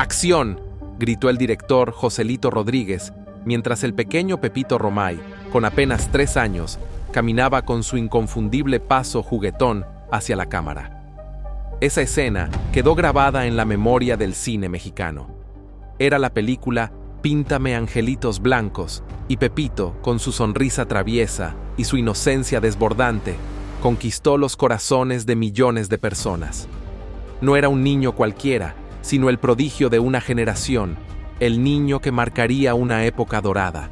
¡Acción!, gritó el director Joselito Rodríguez, mientras el pequeño Pepito Romay, con apenas 3 años, caminaba con su inconfundible paso juguetón hacia la cámara. Esa escena quedó grabada en la memoria del cine mexicano. Era la película Píntame angelitos blancos, y Pepito, con su sonrisa traviesa y su inocencia desbordante, conquistó los corazones de millones de personas. No era un niño cualquiera, sino el prodigio de una generación, el niño que marcaría una época dorada.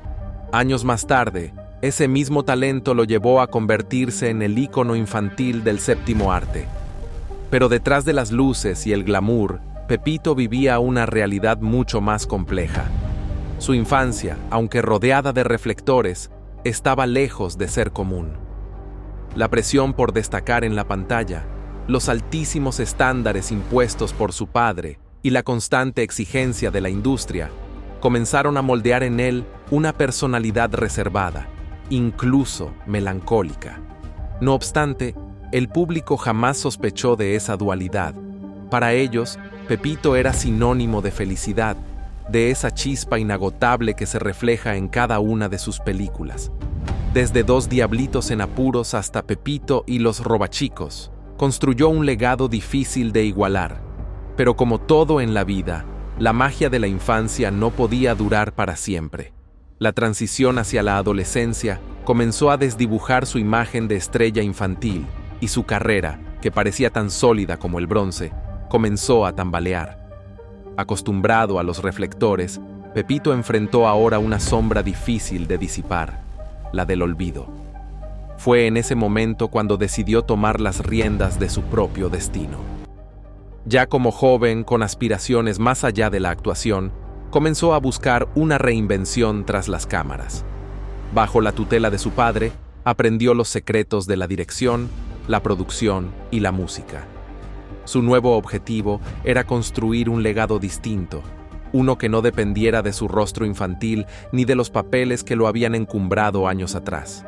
Años más tarde, ese mismo talento lo llevó a convertirse en el ícono infantil del séptimo arte. Pero detrás de las luces y el glamour, Pepito vivía una realidad mucho más compleja. Su infancia, aunque rodeada de reflectores, estaba lejos de ser común. La presión por destacar en la pantalla, los altísimos estándares impuestos por su padre y la constante exigencia de la industria comenzaron a moldear en él una personalidad reservada, incluso melancólica. No obstante, el público jamás sospechó de esa dualidad. Para ellos, Pepito era sinónimo de felicidad, de esa chispa inagotable que se refleja en cada una de sus películas. Desde Dos diablitos en apuros hasta Pepito y los robachicos, construyó un legado difícil de igualar. Pero como todo en la vida, la magia de la infancia no podía durar para siempre. La transición hacia la adolescencia comenzó a desdibujar su imagen de estrella infantil, y su carrera, que parecía tan sólida como el bronce, comenzó a tambalear. Acostumbrado a los reflectores, Pepito enfrentó ahora una sombra difícil de disipar, la del olvido. Fue en ese momento cuando decidió tomar las riendas de su propio destino. Ya como joven, con aspiraciones más allá de la actuación, comenzó a buscar una reinvención tras las cámaras. Bajo la tutela de su padre, aprendió los secretos de la dirección, la producción y la música. Su nuevo objetivo era construir un legado distinto, uno que no dependiera de su rostro infantil ni de los papeles que lo habían encumbrado años atrás.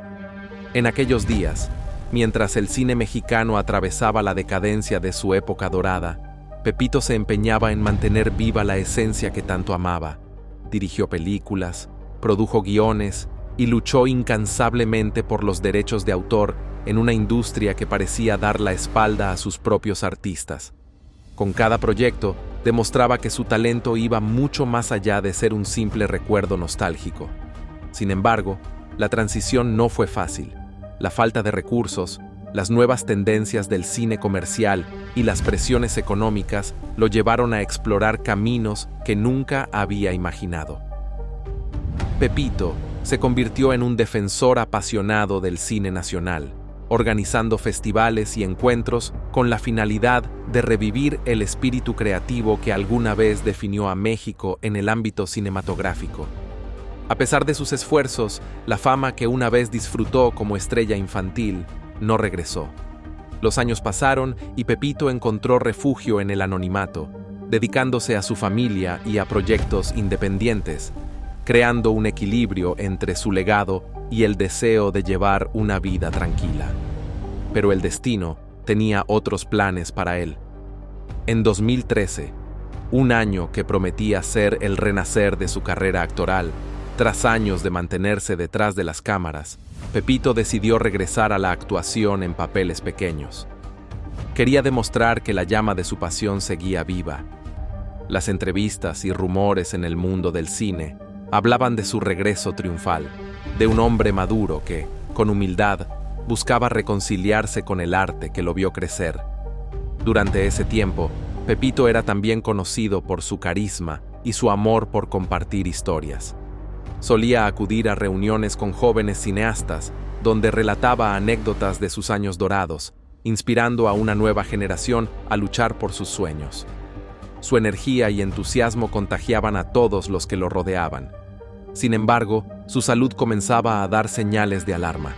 En aquellos días, mientras el cine mexicano atravesaba la decadencia de su época dorada, Pepito se empeñaba en mantener viva la esencia que tanto amaba. Dirigió películas, produjo guiones y luchó incansablemente por los derechos de autor en una industria que parecía dar la espalda a sus propios artistas. Con cada proyecto, demostraba que su talento iba mucho más allá de ser un simple recuerdo nostálgico. Sin embargo, la transición no fue fácil. La falta de recursos, las nuevas tendencias del cine comercial y las presiones económicas lo llevaron a explorar caminos que nunca había imaginado. Pepito se convirtió en un defensor apasionado del cine nacional, organizando festivales y encuentros con la finalidad de revivir el espíritu creativo que alguna vez definió a México en el ámbito cinematográfico. A pesar de sus esfuerzos, la fama que una vez disfrutó como estrella infantil no regresó. Los años pasaron y Pepito encontró refugio en el anonimato, dedicándose a su familia y a proyectos independientes, creando un equilibrio entre su legado y el deseo de llevar una vida tranquila. Pero el destino tenía otros planes para él. En 2013, un año que prometía ser el renacer de su carrera actoral, tras años de mantenerse detrás de las cámaras, Pepito decidió regresar a la actuación en papeles pequeños. Quería demostrar que la llama de su pasión seguía viva. Las entrevistas y rumores en el mundo del cine hablaban de su regreso triunfal, de un hombre maduro que, con humildad, buscaba reconciliarse con el arte que lo vio crecer. Durante ese tiempo, Pepito era también conocido por su carisma y su amor por compartir historias. Solía acudir a reuniones con jóvenes cineastas, donde relataba anécdotas de sus años dorados, inspirando a una nueva generación a luchar por sus sueños. Su energía y entusiasmo contagiaban a todos los que lo rodeaban. Sin embargo, su salud comenzaba a dar señales de alarma.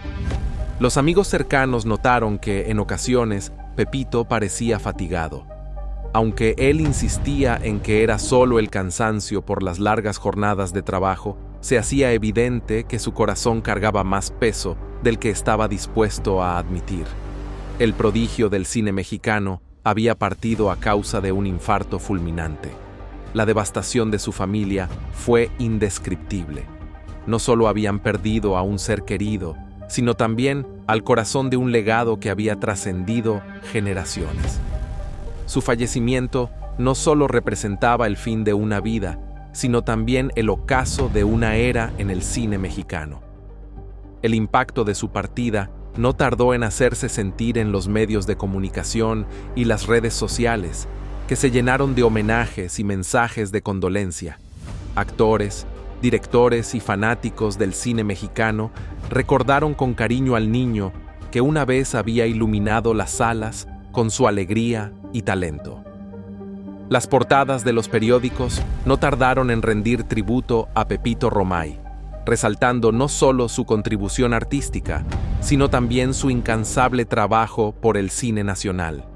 Los amigos cercanos notaron que, en ocasiones, Pepito parecía fatigado. Aunque él insistía en que era solo el cansancio por las largas jornadas de trabajo, se hacía evidente que su corazón cargaba más peso del que estaba dispuesto a admitir. El prodigio del cine mexicano había partido a causa de un infarto fulminante. la devastación de su familia fue indescriptible. No solo habían perdido a un ser querido, sino también al corazón de un legado que había trascendido generaciones. Su fallecimiento no solo representaba el fin de una vida, sino también el ocaso de una era en el cine mexicano. El impacto de su partida no tardó en hacerse sentir en los medios de comunicación y las redes sociales, que se llenaron de homenajes y mensajes de condolencia. Actores, directores y fanáticos del cine mexicano recordaron con cariño al niño que una vez había iluminado las salas con su alegría y talento. Las portadas de los periódicos no tardaron en rendir tributo a Pepito Romay, resaltando no solo su contribución artística, sino también su incansable trabajo por el cine nacional.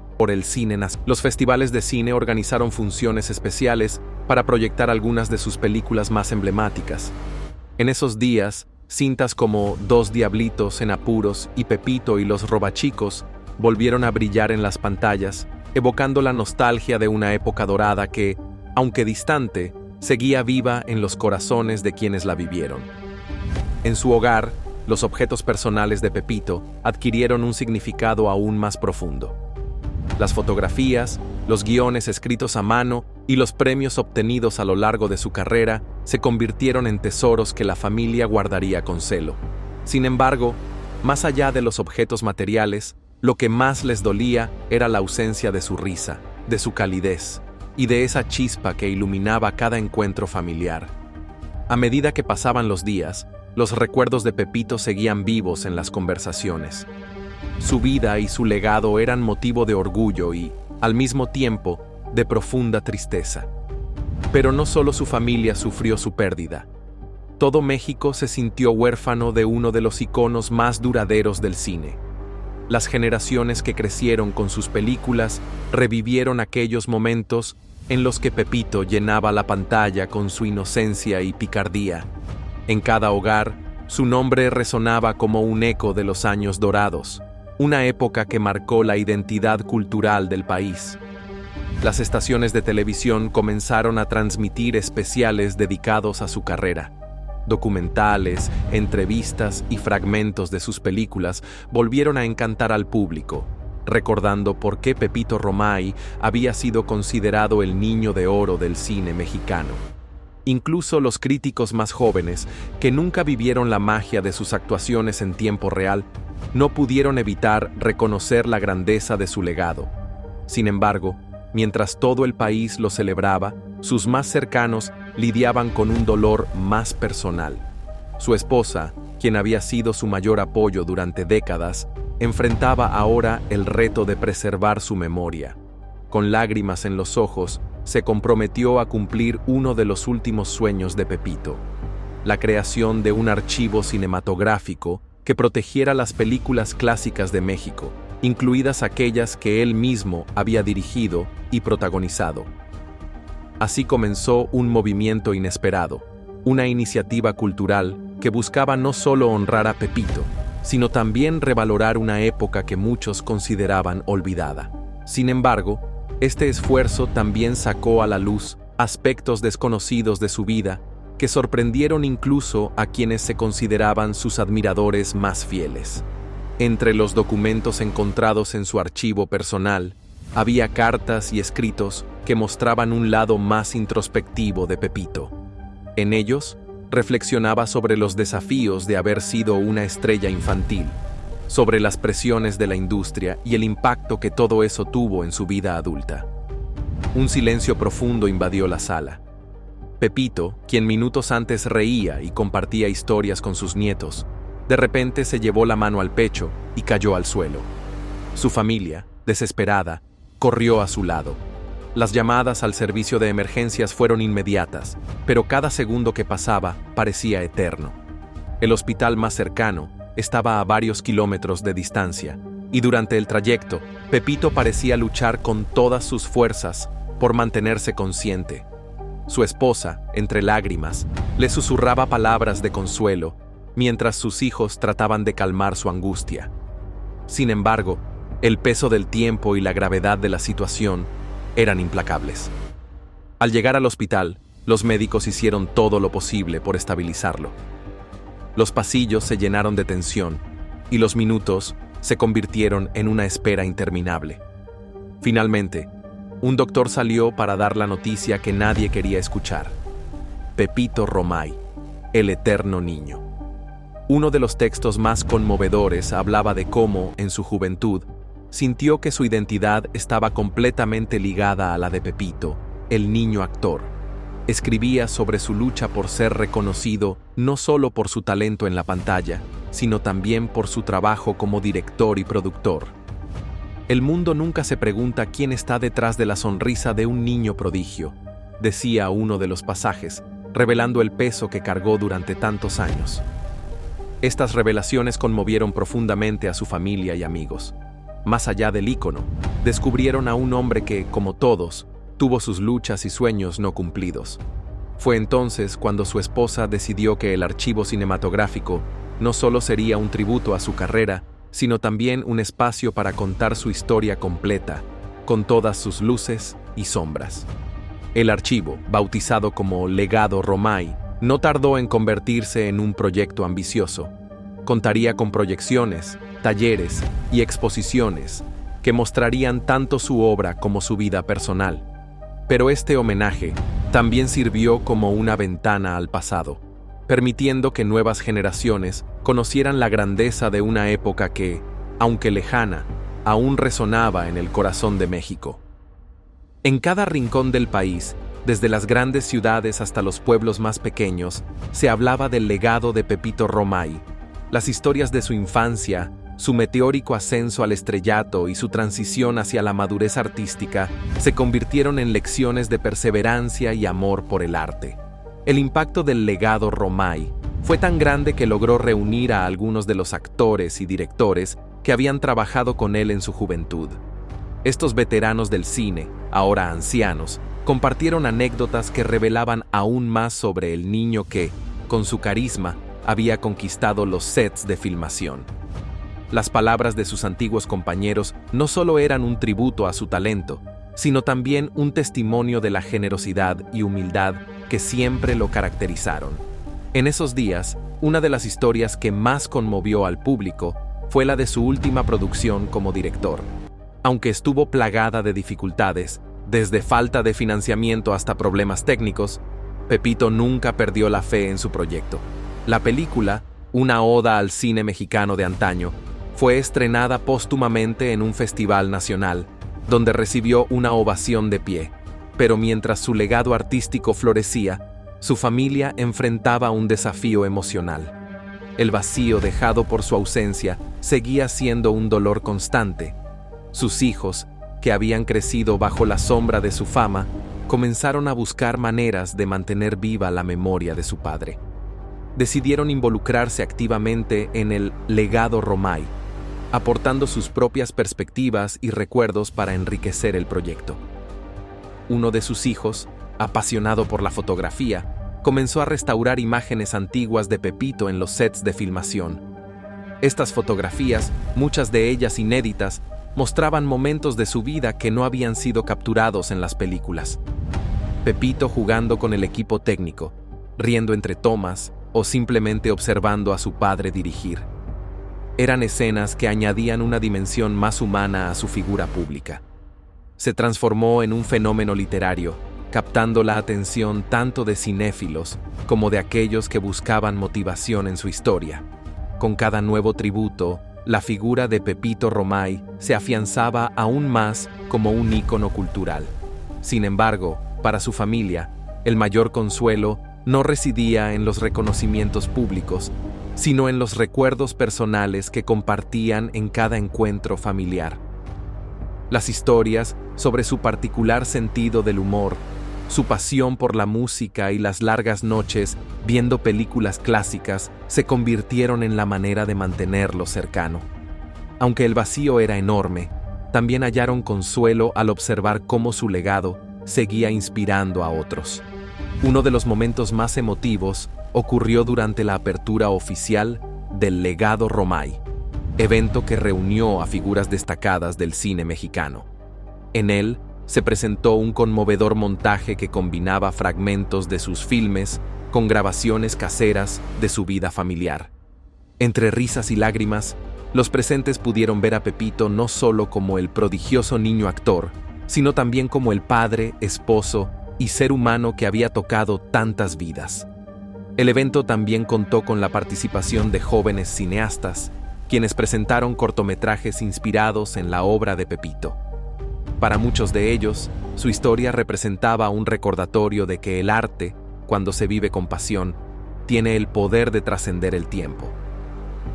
Los festivales de cine organizaron funciones especiales para proyectar algunas de sus películas más emblemáticas. En esos días, cintas como Dos Diablitos en Apuros y Pepito y los Robachicos volvieron a brillar en las pantallas, evocando la nostalgia de una época dorada que, aunque distante, seguía viva en los corazones de quienes la vivieron. En su hogar, los objetos personales de Pepito adquirieron un significado aún más profundo. Las fotografías, los guiones escritos a mano y los premios obtenidos a lo largo de su carrera se convirtieron en tesoros que la familia guardaría con celo. Sin embargo, más allá de los objetos materiales, lo que más les dolía era la ausencia de su risa, de su calidez y de esa chispa que iluminaba cada encuentro familiar. A medida que pasaban los días, los recuerdos de Pepito seguían vivos en las conversaciones. Su vida y su legado eran motivo de orgullo y, al mismo tiempo, de profunda tristeza. Pero no solo su familia sufrió su pérdida. Todo México se sintió huérfano de uno de los iconos más duraderos del cine. Las generaciones que crecieron con sus películas revivieron aquellos momentos en los que Pepito llenaba la pantalla con su inocencia y picardía. En cada hogar, su nombre resonaba como un eco de los años dorados, una época que marcó la identidad cultural del país. Las estaciones de televisión comenzaron a transmitir especiales dedicados a su carrera. Documentales, entrevistas y fragmentos de sus películas volvieron a encantar al público, recordando por qué Pepito Romay había sido considerado el niño de oro del cine mexicano. Incluso los críticos más jóvenes, que nunca vivieron la magia de sus actuaciones en tiempo real, no pudieron evitar reconocer la grandeza de su legado. Sin embargo, mientras todo el país lo celebraba, sus más cercanos lidiaban con un dolor más personal. Su esposa, quien había sido su mayor apoyo durante décadas, enfrentaba ahora el reto de preservar su memoria. Con lágrimas en los ojos, se comprometió a cumplir uno de los últimos sueños de Pepito: la creación de un archivo cinematográfico que protegiera las películas clásicas de México, incluidas aquellas que él mismo había dirigido y protagonizado. Así comenzó un movimiento inesperado, una iniciativa cultural que buscaba no solo honrar a Pepito, sino también revalorar una época que muchos consideraban olvidada. Sin embargo, este esfuerzo también sacó a la luz aspectos desconocidos de su vida que sorprendieron incluso a quienes se consideraban sus admiradores más fieles. Entre los documentos encontrados en su archivo personal, había cartas y escritos que mostraban un lado más introspectivo de Pepito. En ellos, reflexionaba sobre los desafíos de haber sido una estrella infantil, sobre las presiones de la industria y el impacto que todo eso tuvo en su vida adulta. Un silencio profundo invadió la sala. Pepito, quien minutos antes reía y compartía historias con sus nietos, de repente se llevó la mano al pecho y cayó al suelo. Su familia, desesperada, corrió a su lado. Las llamadas al servicio de emergencias fueron inmediatas, pero cada segundo que pasaba parecía eterno. El hospital más cercano estaba a varios kilómetros de distancia, y durante el trayecto, Pepito parecía luchar con todas sus fuerzas por mantenerse consciente. Su esposa, entre lágrimas, le susurraba palabras de consuelo, mientras sus hijos trataban de calmar su angustia. Sin embargo, el peso del tiempo y la gravedad de la situación eran implacables. Al llegar al hospital, los médicos hicieron todo lo posible por estabilizarlo. Los pasillos se llenaron de tensión y los minutos se convirtieron en una espera interminable. Finalmente, un doctor salió para dar la noticia que nadie quería escuchar. Pepito Romay, el eterno niño. Uno de los textos más conmovedores hablaba de cómo, en su juventud, sintió que su identidad estaba completamente ligada a la de Pepito, el niño actor. Escribía sobre su lucha por ser reconocido no solo por su talento en la pantalla, sino también por su trabajo como director y productor. El mundo nunca se pregunta quién está detrás de la sonrisa de un niño prodigio, decía uno de los pasajes, revelando el peso que cargó durante tantos años. Estas revelaciones conmovieron profundamente a su familia y amigos. Más allá del ícono, descubrieron a un hombre que, como todos, tuvo sus luchas y sueños no cumplidos. Fue entonces cuando su esposa decidió que el archivo cinematográfico no solo sería un tributo a su carrera, sino también un espacio para contar su historia completa, con todas sus luces y sombras. El archivo, bautizado como Legado Romay, no tardó en convertirse en un proyecto ambicioso. Contaría con proyecciones, talleres y exposiciones que mostrarían tanto su obra como su vida personal. Pero este homenaje también sirvió como una ventana al pasado, permitiendo que nuevas generaciones conocieran la grandeza de una época que, aunque lejana, aún resonaba en el corazón de México. En cada rincón del país, desde las grandes ciudades hasta los pueblos más pequeños, se hablaba del legado de Pepito Romay, las historias de su infancia, su meteórico ascenso al estrellato y su transición hacia la madurez artística se convirtieron en lecciones de perseverancia y amor por el arte. El impacto del legado Romay fue tan grande que logró reunir a algunos de los actores y directores que habían trabajado con él en su juventud. Estos veteranos del cine, ahora ancianos, compartieron anécdotas que revelaban aún más sobre el niño que, con su carisma, había conquistado los sets de filmación. Las palabras de sus antiguos compañeros no solo eran un tributo a su talento, sino también un testimonio de la generosidad y humildad que siempre lo caracterizaron. En esos días, una de las historias que más conmovió al público fue la de su última producción como director. Aunque estuvo plagada de dificultades, desde falta de financiamiento hasta problemas técnicos, Pepito nunca perdió la fe en su proyecto. La película, una oda al cine mexicano de antaño, fue estrenada póstumamente en un festival nacional, donde recibió una ovación de pie. Pero mientras su legado artístico florecía, su familia enfrentaba un desafío emocional. El vacío dejado por su ausencia seguía siendo un dolor constante. Sus hijos, que habían crecido bajo la sombra de su fama, comenzaron a buscar maneras de mantener viva la memoria de su padre. Decidieron involucrarse activamente en el legado Romay, aportando sus propias perspectivas y recuerdos para enriquecer el proyecto. Uno de sus hijos, apasionado por la fotografía, comenzó a restaurar imágenes antiguas de Pepito en los sets de filmación. Estas fotografías, muchas de ellas inéditas, mostraban momentos de su vida que no habían sido capturados en las películas. Pepito jugando con el equipo técnico, riendo entre tomas o simplemente observando a su padre dirigir. Eran escenas que añadían una dimensión más humana a su figura pública. Se transformó en un fenómeno literario, captando la atención tanto de cinéfilos como de aquellos que buscaban motivación en su historia. Con cada nuevo tributo, la figura de Pepito Romay se afianzaba aún más como un ícono cultural. Sin embargo, para su familia, el mayor consuelo no residía en los reconocimientos públicos, sino en los recuerdos personales que compartían en cada encuentro familiar. Las historias sobre su particular sentido del humor, su pasión por la música y las largas noches viendo películas clásicas se convirtieron en la manera de mantenerlo cercano. Aunque el vacío era enorme, también hallaron consuelo al observar cómo su legado seguía inspirando a otros. Uno de los momentos más emotivos ocurrió durante la apertura oficial del Legado Romay, evento que reunió a figuras destacadas del cine mexicano. En él, Se presentó un conmovedor montaje que combinaba fragmentos de sus filmes con grabaciones caseras de su vida familiar. Entre risas y lágrimas, los presentes pudieron ver a Pepito no solo como el prodigioso niño actor, sino también como el padre, esposo y ser humano que había tocado tantas vidas. El evento también contó con la participación de jóvenes cineastas, quienes presentaron cortometrajes inspirados en la obra de Pepito. Para muchos de ellos, su historia representaba un recordatorio de que el arte, cuando se vive con pasión, tiene el poder de trascender el tiempo.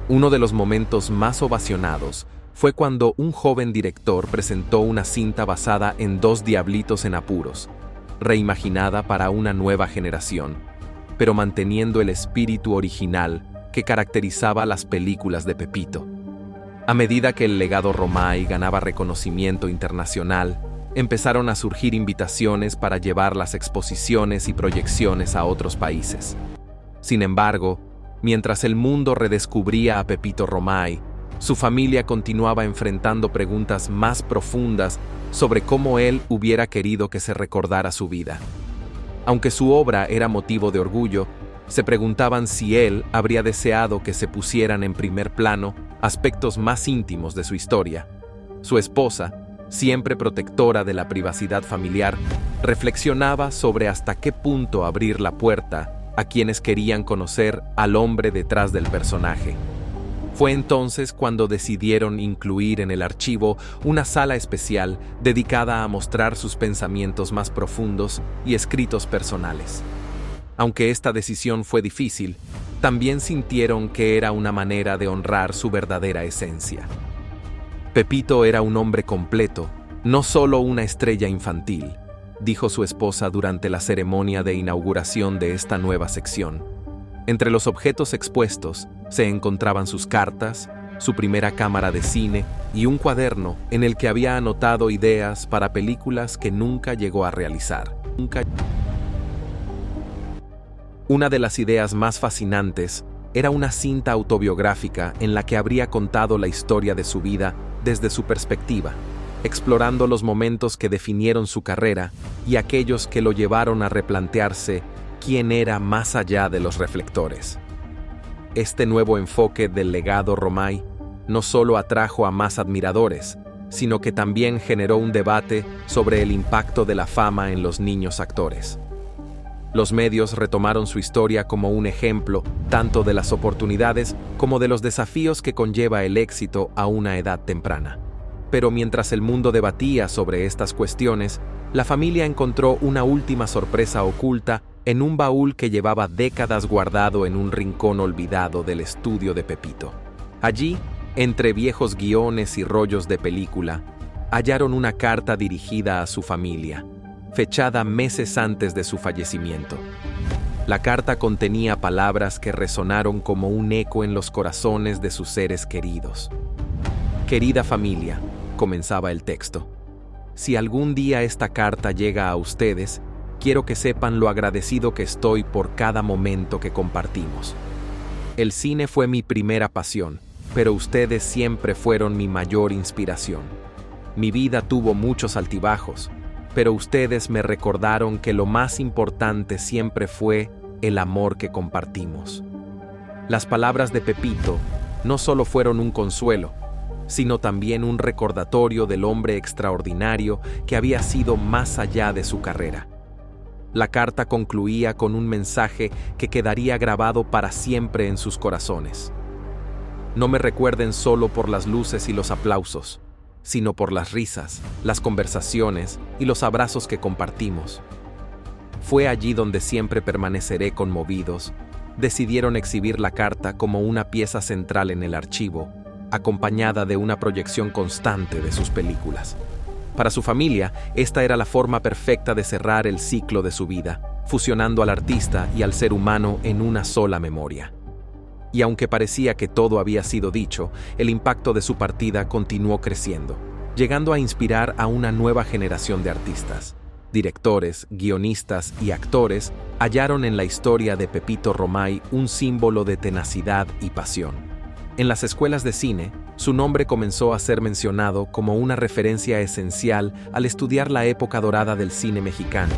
Uno de los momentos más ovacionados fue cuando un joven director presentó una cinta basada en Dos diablitos en apuros, reimaginada para una nueva generación, pero manteniendo el espíritu original que caracterizaba las películas de Pepito. A medida que el legado Romay ganaba reconocimiento internacional, empezaron a surgir invitaciones para llevar las exposiciones y proyecciones a otros países. Sin embargo, mientras el mundo redescubría a Pepito Romay, su familia continuaba enfrentando preguntas más profundas sobre cómo él hubiera querido que se recordara su vida. Aunque su obra era motivo de orgullo, se preguntaban si él habría deseado que se pusieran en primer plano aspectos más íntimos de su historia. Su esposa, siempre protectora de la privacidad familiar, reflexionaba sobre hasta qué punto abrir la puerta a quienes querían conocer al hombre detrás del personaje. Fue entonces cuando decidieron incluir en el archivo una sala especial dedicada a mostrar sus pensamientos más profundos y escritos personales. Aunque esta decisión fue difícil, también sintieron que era una manera de honrar su verdadera esencia. Pepito era un hombre completo, no solo una estrella infantil, dijo su esposa durante la ceremonia de inauguración de esta nueva sección. Entre los objetos expuestos se encontraban sus cartas, su primera cámara de cine y un cuaderno en el que había anotado ideas para películas que nunca llegó a realizar. Una de las ideas más fascinantes era una cinta autobiográfica en la que habría contado la historia de su vida desde su perspectiva, explorando los momentos que definieron su carrera y aquellos que lo llevaron a replantearse quién era más allá de los reflectores. Este nuevo enfoque del legado Romay no solo atrajo a más admiradores, sino que también generó un debate sobre el impacto de la fama en los niños actores. Los medios retomaron su historia como un ejemplo tanto de las oportunidades como de los desafíos que conlleva el éxito a una edad temprana. Pero mientras el mundo debatía sobre estas cuestiones, la familia encontró una última sorpresa oculta en un baúl que llevaba décadas guardado en un rincón olvidado del estudio de Pepito. Allí, entre viejos guiones y rollos de película, hallaron una carta dirigida a su familia, fechada meses antes de su fallecimiento. La carta contenía palabras que resonaron como un eco en los corazones de sus seres queridos. «Querida familia», comenzaba el texto, «si algún día esta carta llega a ustedes, quiero que sepan lo agradecido que estoy por cada momento que compartimos. El cine fue mi primera pasión, pero ustedes siempre fueron mi mayor inspiración. Mi vida tuvo muchos altibajos, pero ustedes me recordaron que lo más importante siempre fue el amor que compartimos». Las palabras de Pepito no solo fueron un consuelo, sino también un recordatorio del hombre extraordinario que había sido más allá de su carrera. La carta concluía con un mensaje que quedaría grabado para siempre en sus corazones. No me recuerden solo por las luces y los aplausos, sino por las risas, las conversaciones y los abrazos que compartimos. Fue allí donde siempre permaneceré conmovidos. Decidieron exhibir la carta como una pieza central en el archivo, acompañada de una proyección constante de sus películas. Para su familia, esta era la forma perfecta de cerrar el ciclo de su vida, fusionando al artista y al ser humano en una sola memoria. Y aunque parecía que todo había sido dicho, el impacto de su partida continuó creciendo, llegando a inspirar a una nueva generación de artistas. Directores, guionistas y actores hallaron en la historia de Pepito Romay un símbolo de tenacidad y pasión. En las escuelas de cine, su nombre comenzó a ser mencionado como una referencia esencial al estudiar la época dorada del cine mexicano,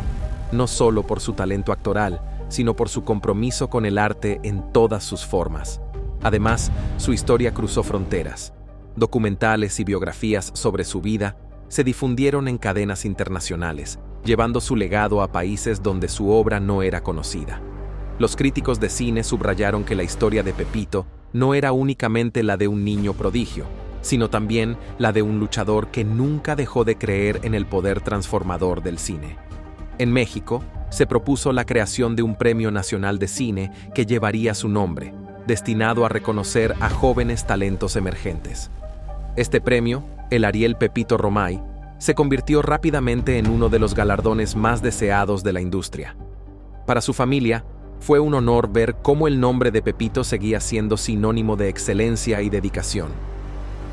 no solo por su talento actoral, sino por su compromiso con el arte en todas sus formas. Además, su historia cruzó fronteras. Documentales y biografías sobre su vida se difundieron en cadenas internacionales, llevando su legado a países donde su obra no era conocida. Los críticos de cine subrayaron que la historia de Pepito no era únicamente la de un niño prodigio, sino también la de un luchador que nunca dejó de creer en el poder transformador del cine. En México, se propuso la creación de un Premio Nacional de Cine que llevaría su nombre, destinado a reconocer a jóvenes talentos emergentes. Este premio, el Ariel Pepito Romay, se convirtió rápidamente en uno de los galardones más deseados de la industria. Para su familia, fue un honor ver cómo el nombre de Pepito seguía siendo sinónimo de excelencia y dedicación.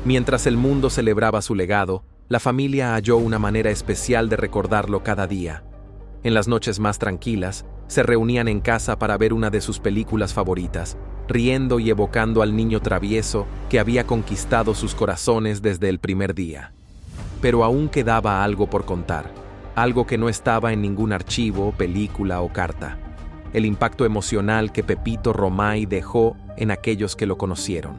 Mientras el mundo celebraba su legado, la familia halló una manera especial de recordarlo cada día. En las noches más tranquilas, se reunían en casa para ver una de sus películas favoritas, riendo y evocando al niño travieso que había conquistado sus corazones desde el primer día. Pero aún quedaba algo por contar, algo que no estaba en ningún archivo, película o carta. El impacto emocional que Pepito Romay dejó en aquellos que lo conocieron.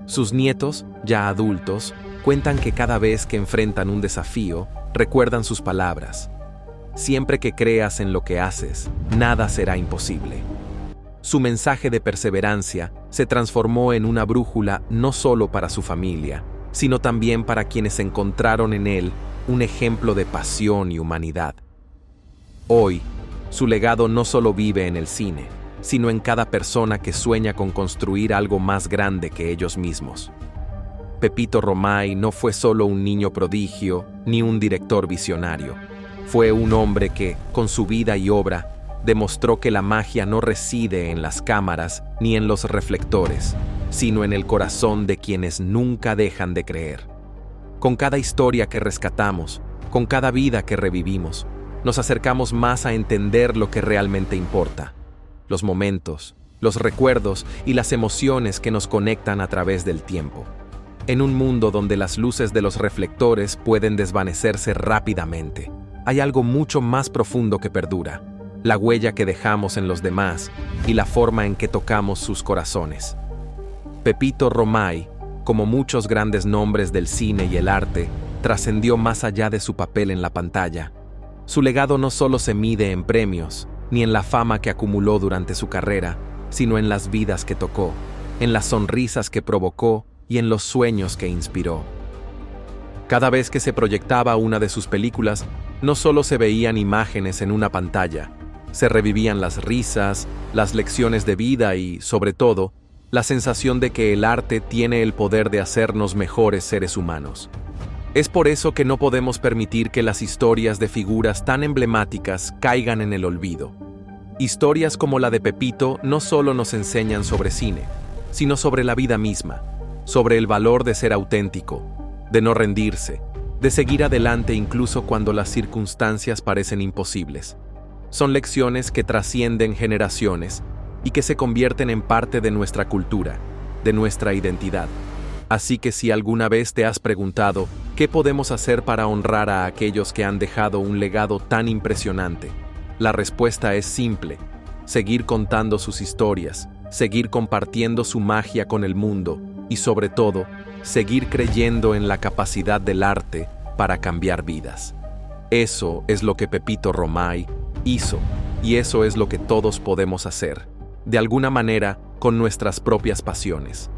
Sus nietos, ya adultos, cuentan que cada vez que enfrentan un desafío, recuerdan sus palabras. Siempre que creas en lo que haces, nada será imposible. Su mensaje de perseverancia se transformó en una brújula no solo para su familia, sino también para quienes encontraron en él un ejemplo de pasión y humanidad. Hoy, su legado no solo vive en el cine, sino en cada persona que sueña con construir algo más grande que ellos mismos. Pepito Romay no fue solo un niño prodigio ni un director visionario. Fue un hombre que, con su vida y obra, demostró que la magia no reside en las cámaras ni en los reflectores, sino en el corazón de quienes nunca dejan de creer. Con cada historia que rescatamos, con cada vida que revivimos, nos acercamos más a entender lo que realmente importa. Los momentos, los recuerdos y las emociones que nos conectan a través del tiempo. En un mundo donde las luces de los reflectores pueden desvanecerse rápidamente, hay algo mucho más profundo que perdura: la huella que dejamos en los demás y la forma en que tocamos sus corazones. Pepito Romay, como muchos grandes nombres del cine y el arte, trascendió más allá de su papel en la pantalla. Su legado no solo se mide en premios, ni en la fama que acumuló durante su carrera, sino en las vidas que tocó, en las sonrisas que provocó y en los sueños que inspiró. Cada vez que se proyectaba una de sus películas, no solo se veían imágenes en una pantalla, se revivían las risas, las lecciones de vida y, sobre todo, la sensación de que el arte tiene el poder de hacernos mejores seres humanos. Es por eso que no podemos permitir que las historias de figuras tan emblemáticas caigan en el olvido. Historias como la de Pepito no solo nos enseñan sobre cine, sino sobre la vida misma, sobre el valor de ser auténtico, de no rendirse, de seguir adelante incluso cuando las circunstancias parecen imposibles. Son lecciones que trascienden generaciones y que se convierten en parte de nuestra cultura, de nuestra identidad. Así que si alguna vez te has preguntado qué podemos hacer para honrar a aquellos que han dejado un legado tan impresionante, la respuesta es simple: seguir contando sus historias, seguir compartiendo su magia con el mundo y, sobre todo, seguir creyendo en la capacidad del arte para cambiar vidas. Eso es lo que Pepito Romay hizo, y eso es lo que todos podemos hacer, de alguna manera, con nuestras propias pasiones.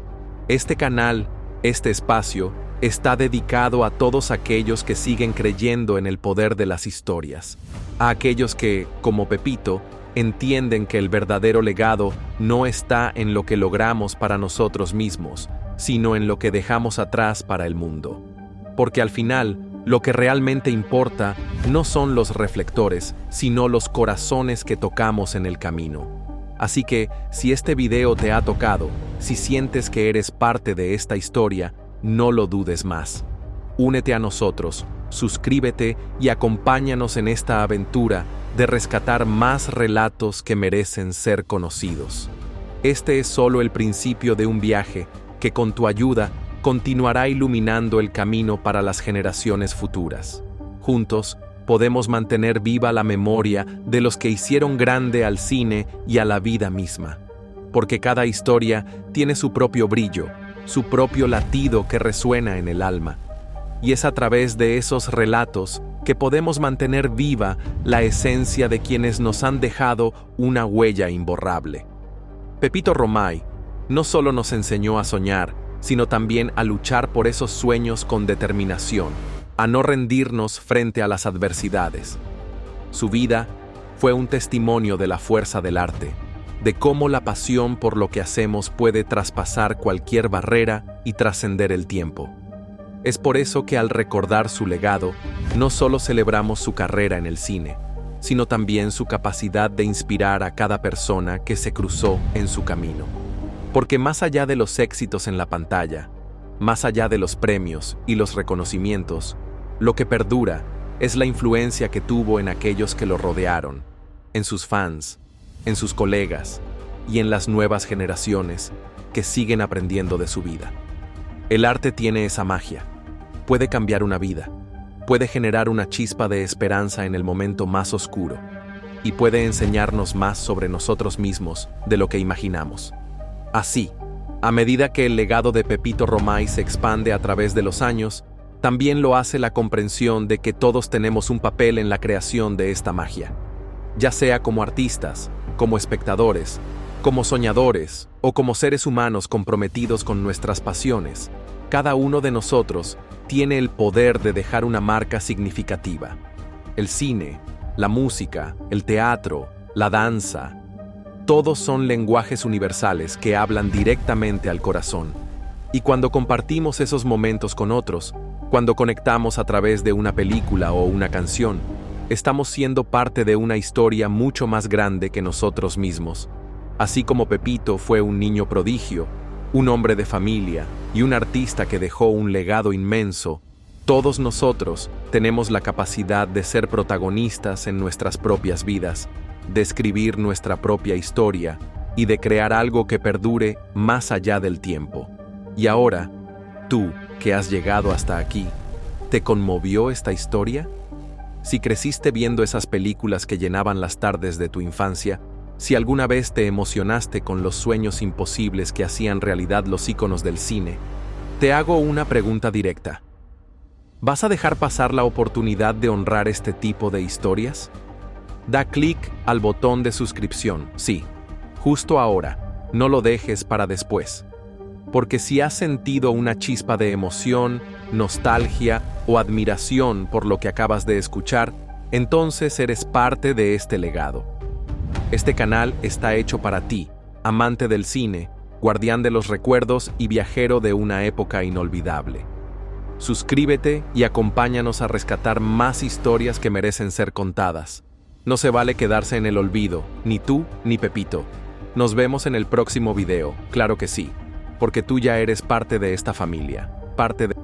Este canal, este espacio, está dedicado a todos aquellos que siguen creyendo en el poder de las historias, a aquellos que, como Pepito, entienden que el verdadero legado no está en lo que logramos para nosotros mismos, sino en lo que dejamos atrás para el mundo. Porque al final, lo que realmente importa no son los reflectores, sino los corazones que tocamos en el camino. Así que, si este video te ha tocado, si sientes que eres parte de esta historia, no lo dudes más. Únete a nosotros, suscríbete y acompáñanos en esta aventura de rescatar más relatos que merecen ser conocidos. Este es solo el principio de un viaje que, con tu ayuda, continuará iluminando el camino para las generaciones futuras. Juntos, podemos mantener viva la memoria de los que hicieron grande al cine y a la vida misma. Porque cada historia tiene su propio brillo, su propio latido que resuena en el alma. Y es a través de esos relatos que podemos mantener viva la esencia de quienes nos han dejado una huella imborrable. Pepito Romay no solo nos enseñó a soñar, sino también a luchar por esos sueños con determinación, a no rendirnos frente a las adversidades. Su vida fue un testimonio de la fuerza del arte, de cómo la pasión por lo que hacemos puede traspasar cualquier barrera y trascender el tiempo. Es por eso que al recordar su legado, no solo celebramos su carrera en el cine, sino también su capacidad de inspirar a cada persona que se cruzó en su camino. Porque más allá de los éxitos en la pantalla, más allá de los premios y los reconocimientos, lo que perdura es la influencia que tuvo en aquellos que lo rodearon, en sus fans, en sus colegas y en las nuevas generaciones que siguen aprendiendo de su vida. El arte tiene esa magia. Puede cambiar una vida, puede generar una chispa de esperanza en el momento más oscuro y puede enseñarnos más sobre nosotros mismos de lo que imaginamos. Así, a medida que el legado de Pepito Romay se expande a través de los años, también lo hace la comprensión de que todos tenemos un papel en la creación de esta magia, ya sea como artistas, como espectadores, como soñadores o como seres humanos comprometidos con nuestras pasiones. Cada uno de nosotros tiene el poder de dejar una marca significativa. El cine, la música, el teatro, la danza, todos son lenguajes universales que hablan directamente al corazón. Y cuando compartimos esos momentos con otros, cuando conectamos a través de una película o una canción, estamos siendo parte de una historia mucho más grande que nosotros mismos. Así como Pepito fue un niño prodigio, un hombre de familia y un artista que dejó un legado inmenso, todos nosotros tenemos la capacidad de ser protagonistas en nuestras propias vidas, de escribir nuestra propia historia y de crear algo que perdure más allá del tiempo. Y ahora, tú, que has llegado hasta aquí, ¿te conmovió esta historia? Si creciste viendo esas películas que llenaban las tardes de tu infancia, si alguna vez te emocionaste con los sueños imposibles que hacían realidad los íconos del cine, te hago una pregunta directa. ¿Vas a dejar pasar la oportunidad de honrar este tipo de historias? Da clic al botón de suscripción, sí, justo ahora, no lo dejes para después. Porque si has sentido una chispa de emoción, nostalgia o admiración por lo que acabas de escuchar, entonces eres parte de este legado. Este canal está hecho para ti, amante del cine, guardián de los recuerdos y viajero de una época inolvidable. Suscríbete y acompáñanos a rescatar más historias que merecen ser contadas. No se vale quedarse en el olvido, ni tú ni Pepito. Nos vemos en el próximo video, claro que sí, porque tú ya eres parte de esta familia, parte de...